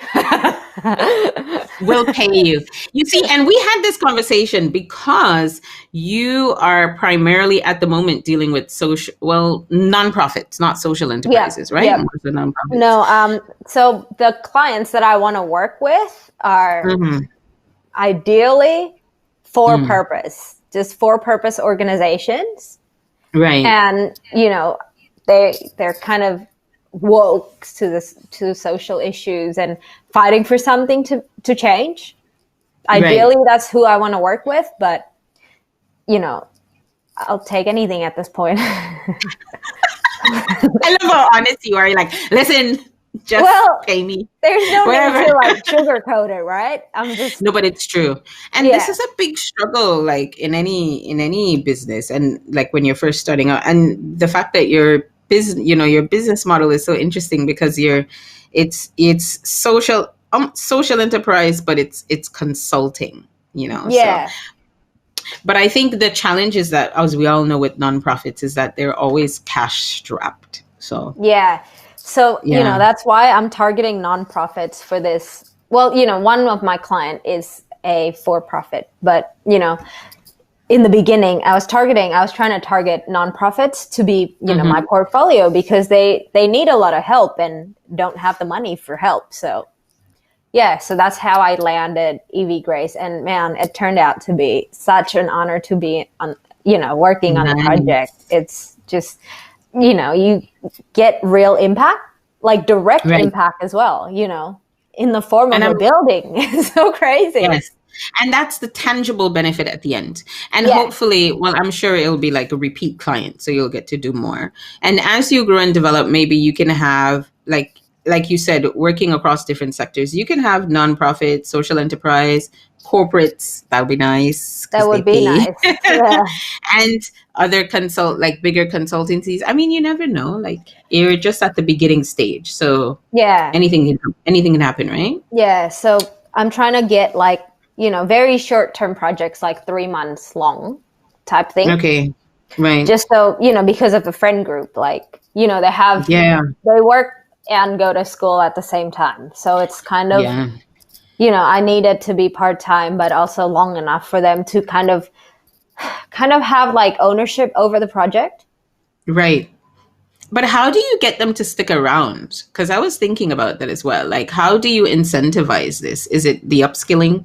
Will pay you. You see, and we had this conversation because you are primarily at the moment dealing with nonprofits, not social enterprises, right? Yeah. More so nonprofits. No, so the clients that I want to work with are ideally for purpose, just for purpose organizations. Right. And, they're kind of woke to social issues and fighting for something to change. Ideally, that's who I want to work with, but I'll take anything at this point. I love how honest you are. You're like, listen, just pay me. There's no need to sugarcoat it, right? No, but it's true. And this is a big struggle, like in any business, and like when you're first starting out. And the fact that your business model is so interesting because it's social enterprise, but it's consulting, So, but I think the challenge is that, as we all know with nonprofits, is that they're always cash strapped. So So, that's why I'm targeting nonprofits for this. Well, one of my client is a for-profit, but, in the beginning, I was trying to target nonprofits to be, my portfolio, because they need a lot of help and don't have the money for help. So, so that's how I landed EV Grace. And man, it turned out to be such an honor to be working on the project. It's just, you get real impact, like direct impact as well, in the form of a building. It's so crazy. Yes. And that's the tangible benefit at the end. And hopefully, I'm sure it'll be like a repeat client. So you'll get to do more. And as you grow and develop, maybe you can have, like you said, working across different sectors. You can have nonprofit, social enterprise, corporates. That would be nice. That would be nice. Yeah. And other bigger consultancies. I mean, you never know. Like, you're just at the beginning stage. So anything can happen, right? Yeah. So I'm trying to get very short-term projects, like 3 months long type thing. Okay. Right. Just so, because of the friend group, they work and go to school at the same time. So it's kind of, I need it to be part-time, but also long enough for them to kind of have ownership over the project. Right. But how do you get them to stick around? Because I was thinking about that as well. Like, how do you incentivize this? Is it the upskilling?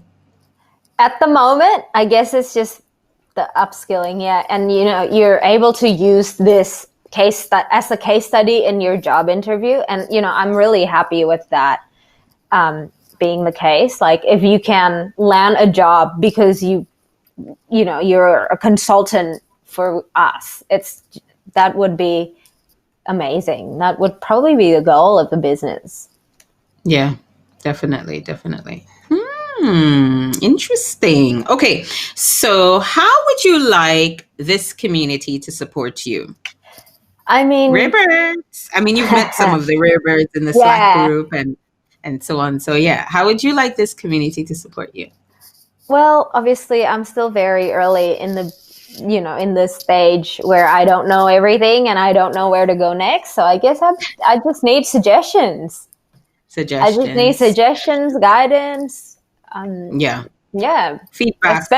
At the moment, I guess it's just the upskilling, and you're able to use this as a case study in your job interview, and I'm really happy with that being the case. Like, if you can land a job because you're a consultant for us, that would be amazing. That would probably be the goal of the business. Yeah, definitely. Interesting. Okay, so how would you like this community to support you? I mean, rare birds. I mean, you've met some of the rare birds in the Slack group and so on. So how would you like this community to support you? Well, obviously, I'm still very early in in this stage where I don't know everything and I don't know where to go next. So I guess I just need suggestions. I just need suggestions, guidance. Feedback.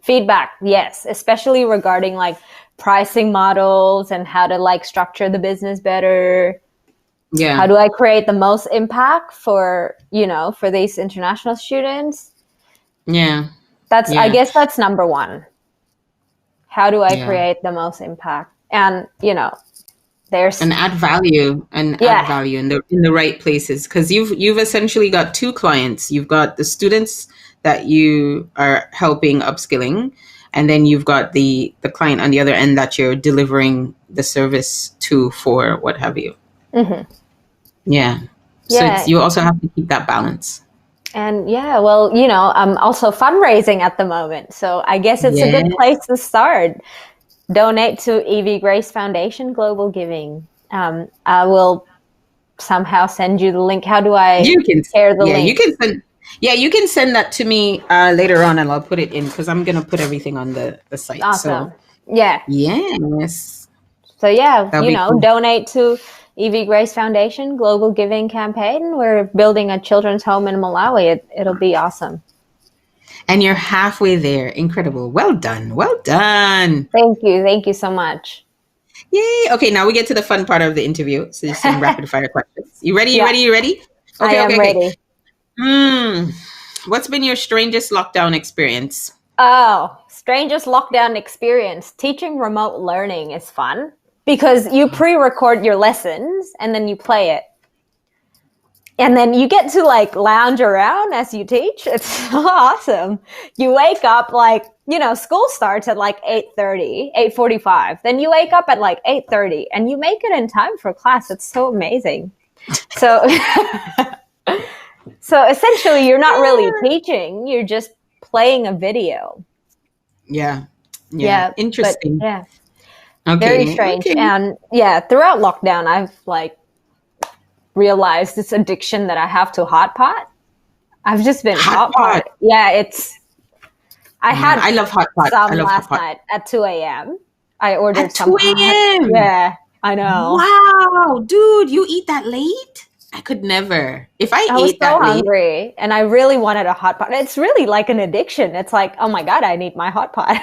Feedback. Yes. Especially regarding pricing models and how to structure the business better. Yeah. How do I create the most impact for these international students? Yeah. I guess that's number one. How do I create the most impact? And, there's add value in the right places, because you've essentially got two clients. You've got the students that you are helping upskilling, and then you've got the client on the other end that you're delivering the service to for what have you. Mm-hmm. Yeah. So Yeah. you also have to keep that balance. And yeah, well, I'm also fundraising at the moment. So I guess it's a Yeah. good place to start. Donate to Evie Grace Foundation Global Giving. I will somehow send you the link. How do I You can, share the yeah, you link? can send, yeah, you can send that to me later on, and I'll put it in because I'm gonna put everything on the site. So Awesome. Yeah. yes, So yeah, that'll be cool. donate to Evie Grace Foundation Global Giving Campaign. We're building a children's home in Malawi. It'll be awesome. And you're halfway there. Incredible. Well done. Well done. Thank you. Thank you so much. Yay. Okay, now we get to the fun part of the interview. So there's some rapid fire questions. You ready? You Yeah, ready? You ready? I Okay, am okay, okay. ready. What's been your strangest lockdown experience? Oh, strangest lockdown experience. Teaching remote learning is fun because you pre-record your lessons and then you play it. And then you get to like lounge around as you teach. It's so awesome. You wake up like, school starts at like 8:30, 8:45. Then you wake up at like 8:30 and you make it in time for class. It's so amazing. So so essentially you're not really teaching, you're just playing a video. Yeah. Yeah. Interesting. But yeah. Okay. Very strange. Okay. And yeah, throughout lockdown I've like realized this addiction that I have to hot pot. I've just been hot pot. Yeah, I love hot pot. Some last night at 2 a.m. I ordered at 2 a.m. Yeah, I know. Wow, dude, you eat that late? I could never. If I was ate that so late, hungry, and I really wanted a hot pot. It's really like an addiction. It's like, oh my god, I need my hot pot.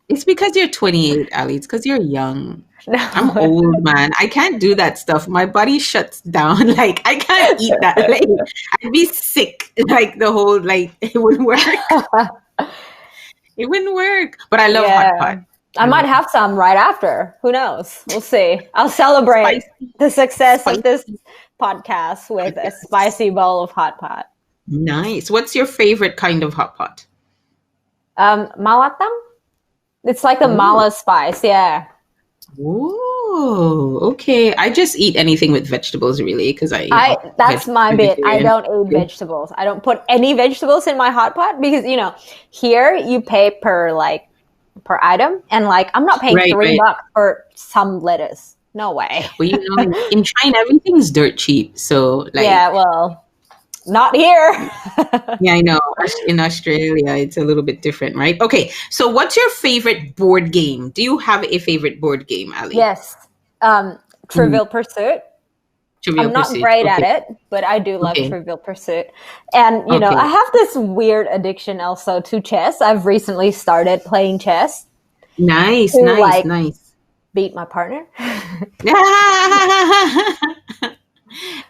It's because you're 28, Ally. It's because you're young. No. I'm old, man. I can't do that stuff. My body shuts down. Like, I can't eat that late. I'd be sick. Like, the whole, like, it wouldn't work. It wouldn't work. But I love hot pot. I might have some right after. Who knows? We'll see. I'll celebrate the success of this podcast with a spicy bowl of hot pot. Nice. What's your favorite kind of hot pot? Malatang? It's like the mala spice, yeah. Oh, okay. I just eat anything with vegetables, really, because that's my bit. I don't eat vegetables. I don't put any vegetables in my hot pot because here you pay per item, and I'm not paying $3 for some lettuce. No way. Well, in China everything's dirt cheap, so yeah, well. Not here. Yeah, I know. In Australia, it's a little bit different, right? Okay, so what's your favorite board game? Do you have a favorite board game, Ally? Yes. Trivial Pursuit. I'm not great at it, but I do love Trivial Pursuit. And, I have this weird addiction also to chess. I've recently started playing chess. Nice. Beat my partner.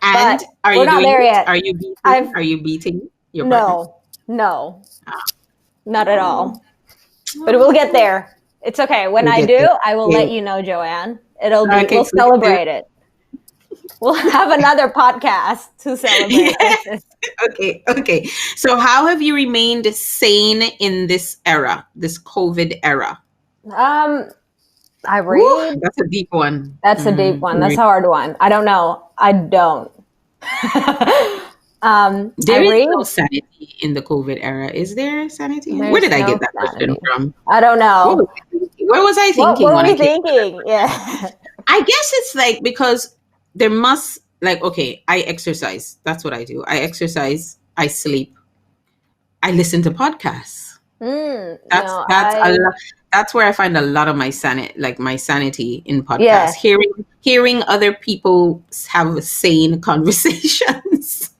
And but are you not there yet? Are you beating your partner? No, not at all. But we'll get there. It's okay. When I do, I will let you know, Joanne. We'll celebrate it. We'll have another podcast to celebrate. Okay. So how have you remained sane in this era, this COVID era? I read. Ooh, that's a deep one. That's a deep one. That's a hard one. I don't know. I don't. There is no sanity in the COVID era. Is there sanity? Where did I get that question from? I don't know. Where was I thinking? What were we thinking? Yeah. I guess it's because there must I exercise. That's what I do. I exercise. I sleep. I listen to podcasts. That's where I find a lot of my sanity in podcasts. Yeah. Hearing other people have sane conversations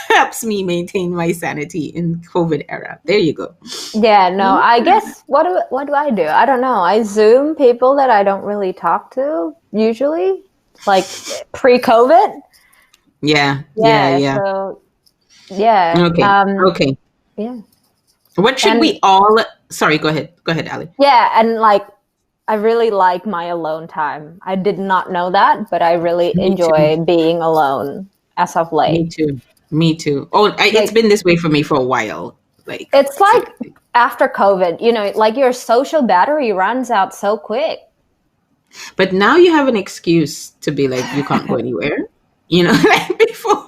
helps me maintain my sanity in COVID era. There you go. Yeah, no, I guess what do I do? I don't know. I Zoom people that I don't really talk to usually, like pre-COVID. Yeah. So, yeah. Okay. Yeah. What should we all? Sorry, go ahead, Ally. Yeah, and I really like my alone time. I did not know that, but I really enjoy being alone as of late. Me too. Oh, it's been this way for me for a while. It's after COVID, your social battery runs out so quick. But now you have an excuse to be like, you can't go anywhere. Like before.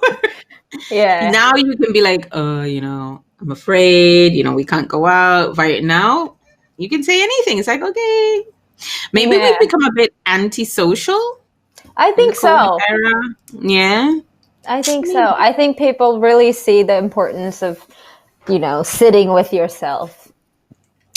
Yeah. Now you can be like, I'm afraid, we can't go out. Right now, you can say anything. It's like, okay. Maybe we've become a bit antisocial I in the think COVID so. era. Yeah. I think so. I think people really see the importance of, sitting with yourself.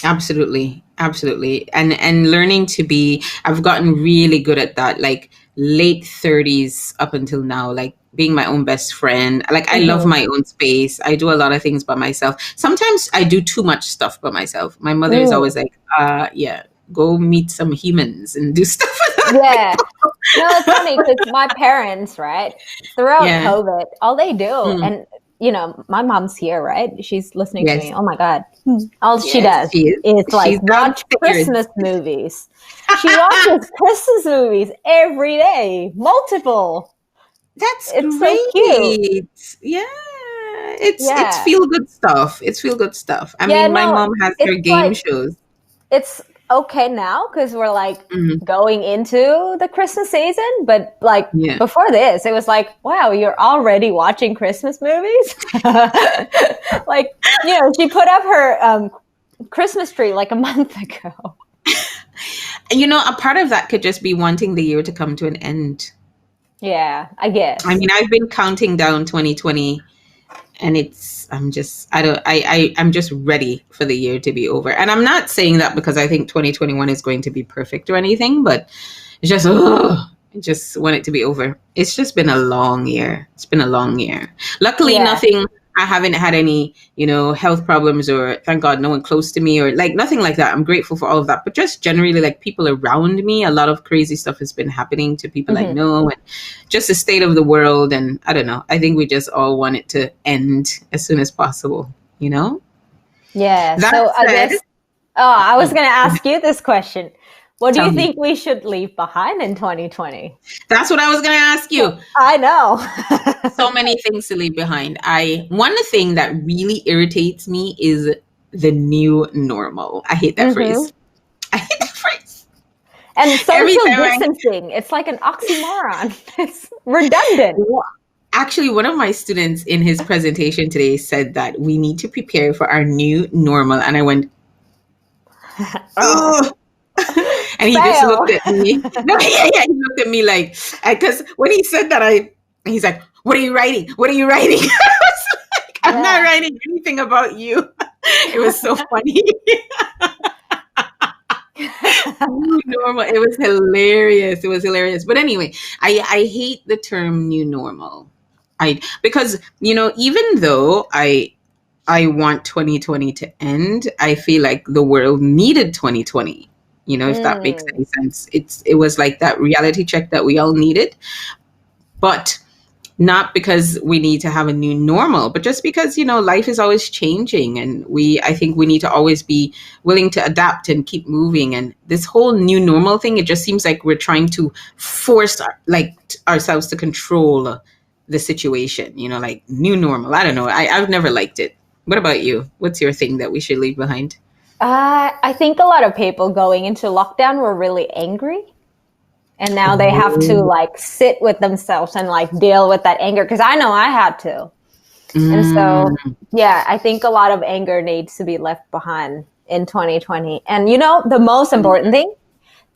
Absolutely. Absolutely. And learning to be, I've gotten really good at that, like late 30s up until now, like being my own best friend. Like I love my own space. I do a lot of things by myself. Sometimes I do too much stuff by myself. My mother is always like, yeah, go meet some humans and do stuff with other people. No, it's funny because my parents, right, throughout COVID, all they do, and my mom's here, right? She's listening to me. Oh my God. All she does is like watch Christmas movies. She watches Christmas movies every day, multiple. It's great. So cute. Yeah. It's feel good stuff. It's feel good stuff. I mean, my mom has her game shows. It's okay now because we're like going into the Christmas season, but like before this, it was like, wow, you're already watching Christmas movies. Like, she put up her Christmas tree like a month ago. A part of that could just be wanting the year to come to an end. Yeah, I guess. I mean, I've been counting down 2020 and I'm just ready for the year to be over. And I'm not saying that because I think 2021 is going to be perfect or anything, but it's just, I just want it to be over. It's just been a long year. It's been a long year. Luckily, I haven't had any, health problems or thank God no one close to me or like nothing like that. I'm grateful for all of that. But just generally like people around me, a lot of crazy stuff has been happening to people I know and just the state of the world. And I don't know. I think we just all want it to end as soon as possible, Yeah. That so said, I guess, I was going to ask you this question. What do you think we should leave behind in 2020? That's what I was going to ask you. I know. So many things to leave behind. One thing that really irritates me is the new normal. I hate that phrase. I hate that phrase. And social distancing. It's like an oxymoron. It's redundant. Actually, one of my students in his presentation today said that we need to prepare for our new normal. And I went, oh. And he just looked at me. He looked at me like, because when he said that, he's like, what are you writing? What are you writing? I was like, I'm not writing anything about you. It was so funny. New normal. It was hilarious. It was hilarious. But anyway, I hate the term new normal. Because, even though I want 2020 to end, I feel like the world needed 2020. If that makes any sense. It was like that reality check that we all needed, but not because we need to have a new normal, but just because, life is always changing. And I think we need to always be willing to adapt and keep moving. And this whole new normal thing, it just seems like we're trying to force ourselves to control the situation, like new normal. I don't know. I've never liked it. What about you? What's your thing that we should leave behind? I think a lot of people going into lockdown were really angry. And now they have to sit with themselves and deal with that anger. Because I know I had to. And so, I think a lot of anger needs to be left behind in 2020. And the most important thing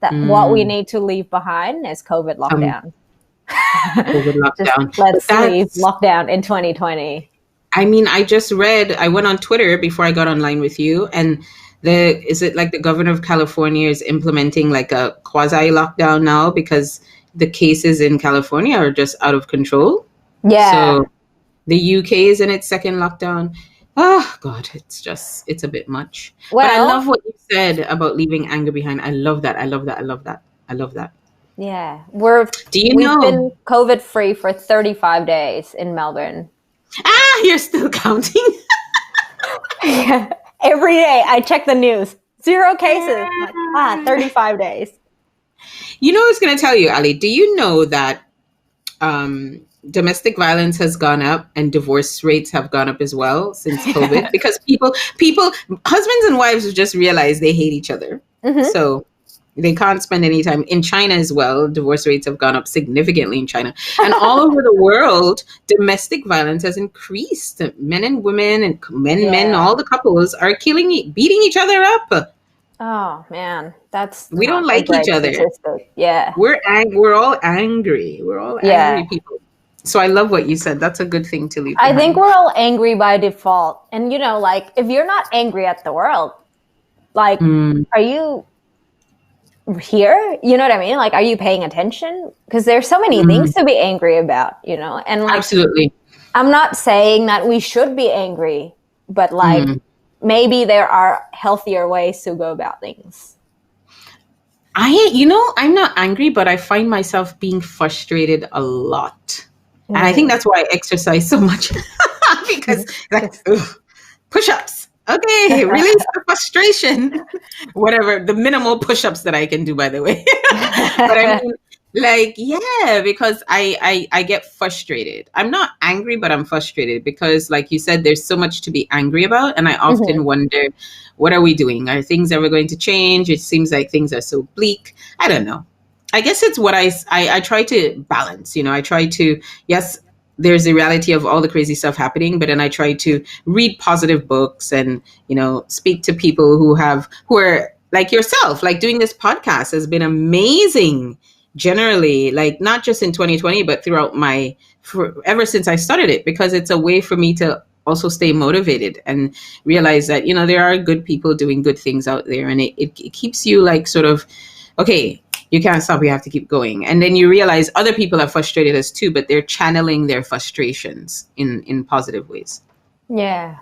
that what we need to leave behind is COVID lockdown. COVID lockdown. Let's leave lockdown in 2020. I mean, I went on Twitter before I got online with you, and the governor of California is implementing a quasi lockdown now because the cases in California are just out of control. Yeah. So the UK is in its second lockdown. Oh God, it's a bit much. Well, but I love what you said about leaving anger behind. I love that. Yeah. We've been COVID free for 35 days in Melbourne. You're still counting? Yeah. Every day I check the news. 0 cases. 35 days. I was going to tell you, Ally, do you know that domestic violence has gone up and divorce rates have gone up as well since COVID? Because people, husbands and wives have just realized they hate each other. So They can't spend any time in China as well. Divorce rates have gone up significantly in China, and all over the world, domestic violence has increased. Men and women and men, all the couples are beating each other up. Oh man, that's We don't not a like each great other. statistic. Yeah. We're all angry. We're all angry people. So I love what you said. That's a good thing to leave behind. I think we're all angry by default. And like if you're not angry at the world, like are you here? You know what I mean? Like, are you paying attention? Because there's so many things to be angry about, and like, absolutely. I'm not saying that we should be angry, but like maybe there are healthier ways to go about things. I'm not angry, but I find myself being frustrated a lot. And I think that's why I exercise so much because like push-ups. Okay, release the frustration. Whatever, the minimal push-ups that I can do, by the way. But I mean, like, yeah, because I get frustrated. I'm not angry, but I'm frustrated because, like you said, there's so much to be angry about. And I often wonder, what are we doing? Are things ever going to change? It seems like things are so bleak. I don't know. I guess it's what I try to balance. I try to, yes, there's the reality of all the crazy stuff happening, but then I try to read positive books and, speak to people who are like yourself. Like, doing this podcast has been amazing generally, like not just in 2020, but throughout ever since I started it, because it's a way for me to also stay motivated and realize that, there are good people doing good things out there. And it keeps you like sort of, okay, you can't stop, you have to keep going. And then you realize other people are frustrated as too, but they're channeling their frustrations in positive ways. Yeah.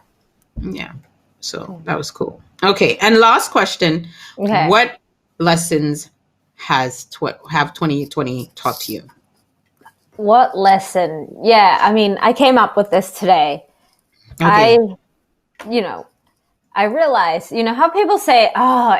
Yeah. So that was cool. Okay. And last question. Okay. What lessons have 2020 taught you? What lesson? Yeah. I mean, I came up with this today. Okay. I realized, how people say, oh,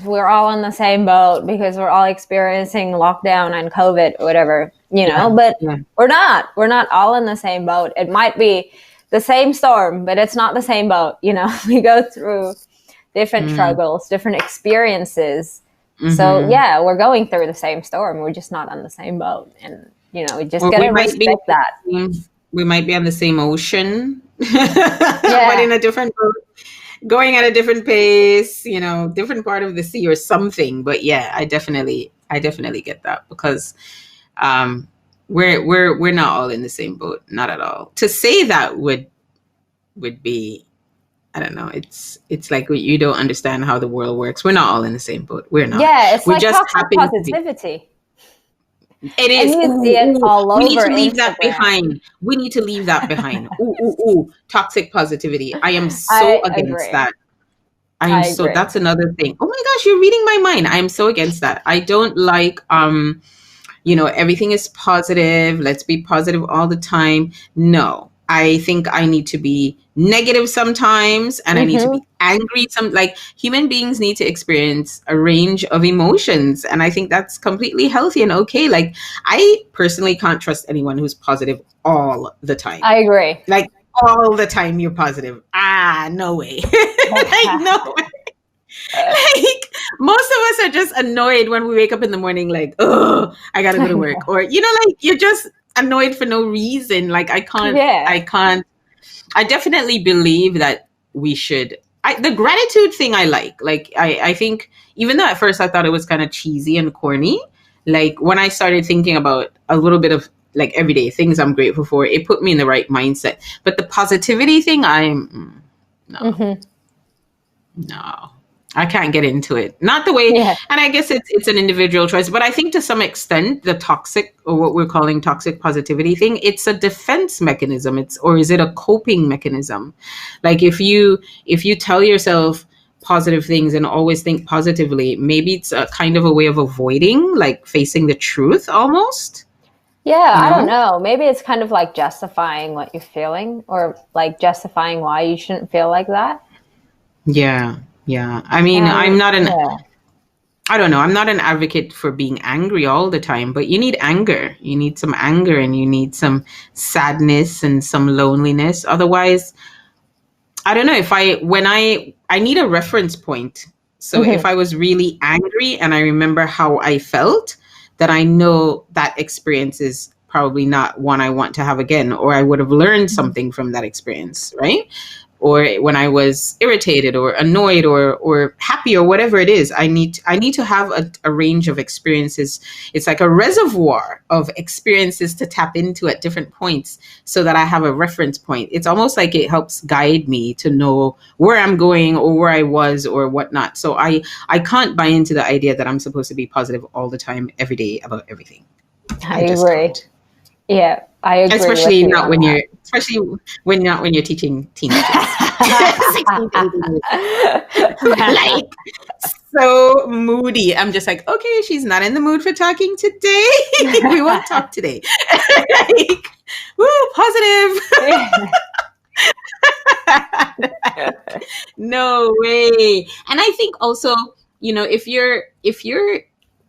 we're all in the same boat because we're all experiencing lockdown and COVID or whatever, but we're not all in the same boat. It might be the same storm, but it's not the same boat. We go through different struggles, different experiences. So yeah, we're going through the same storm. We're just not on the same boat. And, we just got to respect that. We might be on the same ocean, but in a different boat. Going at a different pace, different part of the sea or something. But yeah, I definitely get that, because we're not all in the same boat, not at all. To say that would be, I don't know. It's like you don't understand how the world works. We're not all in the same boat. We're not. Yeah, it's like toxic positivity. It is. You see it all over. We need to leave that behind. We need to leave that behind. Ooh, toxic positivity. I am so against that. That's another thing. Oh my gosh, you're reading my mind. I am so against that. I don't like, everything is positive. Let's be positive all the time. No, I think I need to be negative sometimes, and I need to be angry. Like, human beings need to experience a range of emotions, and I think that's completely healthy and okay. Like, I personally can't trust anyone who's positive all the time. I agree. Like, all the time you're positive. No way. Like, no way. Like, most of us are just annoyed when we wake up in the morning, like, oh, I gotta go to work, or like, you're just annoyed for no reason. Like, I can't. I definitely believe that we should. The gratitude thing I like. I think, even though at first I thought it was kind of cheesy and corny, like, when I started thinking about a little bit of like everyday things I'm grateful for, it put me in the right mindset. But the positivity thing, no, I can't get into it. Not the way, and I guess it's an individual choice, but I think to some extent the toxic, or what we're calling toxic positivity thing, it's a defense mechanism. Or is it a coping mechanism? Like, if you tell yourself positive things and always think positively, maybe it's a kind of a way of avoiding, like, facing the truth almost. Yeah, I don't know. Maybe it's kind of like justifying what you're feeling, or like justifying why you shouldn't feel like that. Yeah. I mean, I'm not I don't know. I'm not an advocate for being angry all the time, but you need anger. You need some anger, and you need some sadness and some loneliness. Otherwise, I don't know, when I need a reference point So if I was really angry and I remember how I felt, then I know that experience is probably not one I want to have again, or I would have learned something from that experience, right? Or when I was irritated or annoyed or happy or whatever it is, I need to have a range of experiences. It's like a reservoir of experiences to tap into at different points so that I have a reference point. It's almost like it helps guide me to know where I'm going or where I was or whatnot. So I can't buy into the idea that I'm supposed to be positive all the time, every day about everything. I agree. Can't. Yeah, I agree. Especially not when you're teaching teenagers. Like so moody. I'm just like, okay, she's not in the mood for talking today. We won't talk today. Like, woo, positive. No way. And I think also, if you're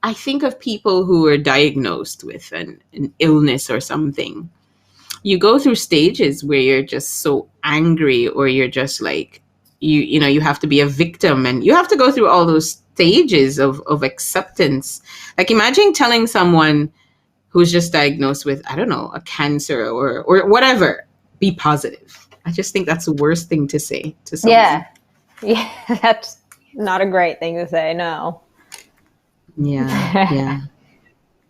I think of people who are diagnosed with an illness or something. You go through stages where you're just so angry, or you're just like, you have to be a victim, and you have to go through all those stages of acceptance. Like, imagine telling someone who's just diagnosed with, I don't know, a cancer or whatever, be positive. I just think that's the worst thing to say to someone. Yeah, that's not a great thing to say, no. Yeah.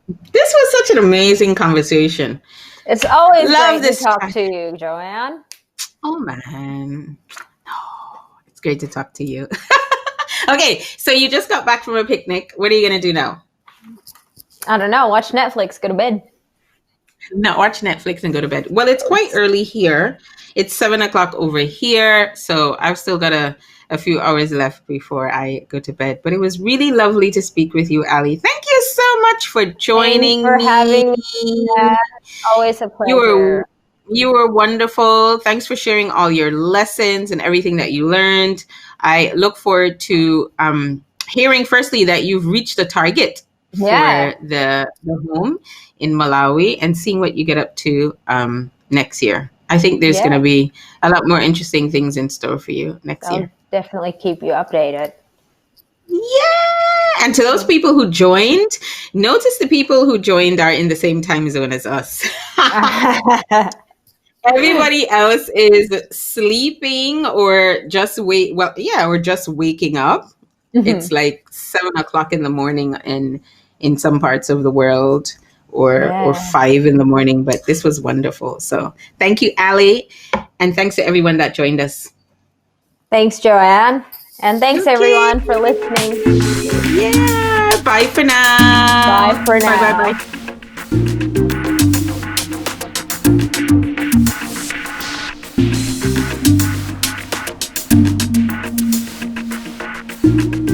This was such an amazing conversation. It's always great to talk to you, Joanne. Oh, man. It's great to talk to you. Okay, so you just got back from a picnic. What are you going to do now? I don't know. Watch Netflix, go to bed. No, watch Netflix and go to bed. Well, it's quite early here. It's 7:00 over here. So I've still got a few hours left before I go to bed. But it was really lovely to speak with you, Ally. Thank you so much for joining me. Having me. Yeah, always a pleasure. You were wonderful. Thanks for sharing all your lessons and everything that you learned. I look forward to hearing firstly that you've reached the target for the home in Malawi, and seeing what you get up to next year. I think there's going to be a lot more interesting things in store for you next year. Definitely keep you updated. Yeah. And to those people who joined, notice the people who joined are in the same time zone as us. Everybody else is sleeping or just just waking up. Mm-hmm. It's like 7:00 in the morning in some parts of the world, or 5 in the morning. But this was wonderful. So thank you, Ally. And thanks to everyone that joined us. Thanks, Joanne. And thanks everyone for listening. Yeah. Bye for now. Bye for now. Bye.